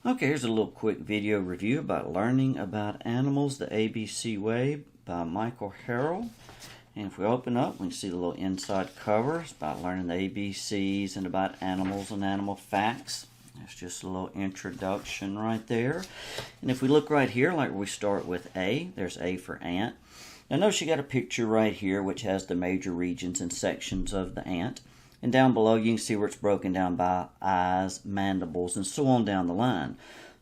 Okay, here's a little quick video review about learning about animals the ABC way by Michael Harrell. And if we open up, we can see the little inside cover. It's about learning the ABCs and about animals and animal facts. That's just a little introduction right there. And if we look right here, like we start with A, there's A for ant. Now notice you got a picture right here which has the major regions and sections of the ant. And down below you can see where it's broken down by eyes, mandibles, and so on down the line.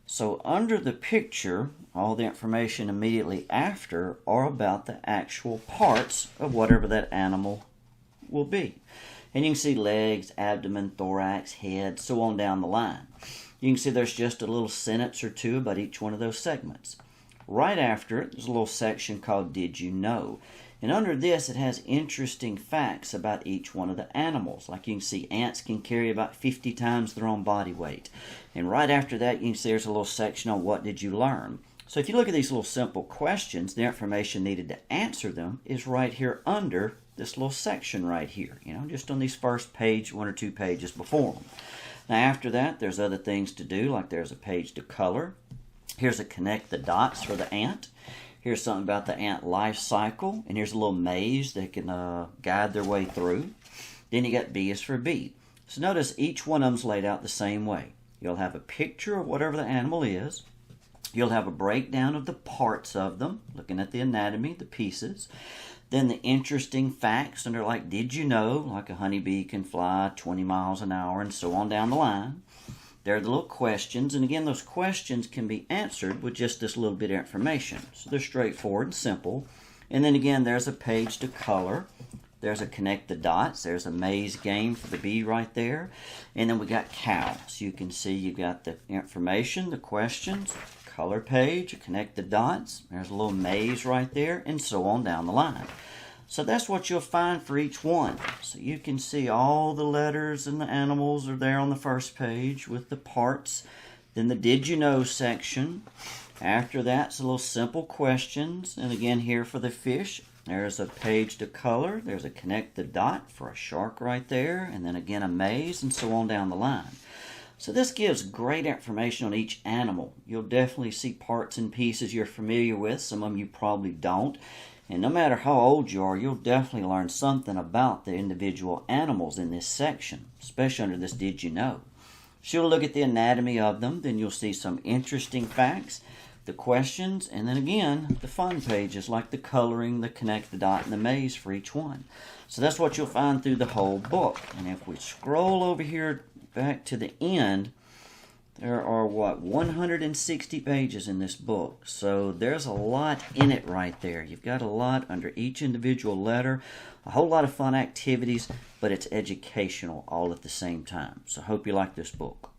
So under the picture, all the information immediately after are about the actual parts of whatever that animal will be. And you can see legs, abdomen, thorax, head, so on down the line. You can see there's just a little sentence or two about each one of those segments. Right after it, there's a little section called Did You Know? And under this, it has interesting facts about each one of the animals. Like you can see, ants can carry about 50 times their own body weight. And right after that, you can see there's a little section on what did you learn. So if you look at these little simple questions, the information needed to answer them is right here under this little section right here. Just on these first page, 1 or 2 pages before them. Now after that, there's other things to do, like there's a page to color. Here's a connect the dots for the ant. Here's something about the ant life cycle, and here's a little maze they can guide their way through. Then you got B is for bee. So notice each one of them's laid out the same way. You'll have a picture of whatever the animal is. You'll have a breakdown of the parts of them, looking at the anatomy, the pieces. Then the interesting facts, and they're like, did you know, like a honeybee can fly 20 miles an hour, and so on down the line. They're the little questions, and again, those questions can be answered with just this little bit of information. So they're straightforward and simple. And then again, there's a page to color. There's a connect the dots. There's a maze game for the bee right there. And then we got cow. So you can see you've got the information, the questions, color page, connect the dots. There's a little maze right there, and so on down the line. So that's what you'll find for each one. So you can see all the letters and the animals are there on the first page with the parts. Then the Did You Know section. After that's a little simple questions. And again here for the fish, there's a page to color. There's a connect the dot for a shark right there. And then again a maze and so on down the line. So this gives great information on each animal. You'll definitely see parts and pieces you're familiar with. Some of them you probably don't. And no matter how old you are, you'll definitely learn something about the individual animals in this section, especially under this Did You Know? So you'll look at the anatomy of them, then you'll see some interesting facts, the questions, and then again, the fun pages like the coloring, the connect the dot, and the maze for each one. So that's what you'll find through the whole book. And if we scroll over here back to the end, there are, 160 pages in this book. So there's a lot in it right there. You've got a lot under each individual letter, a whole lot of fun activities, but it's educational all at the same time. So I hope you like this book.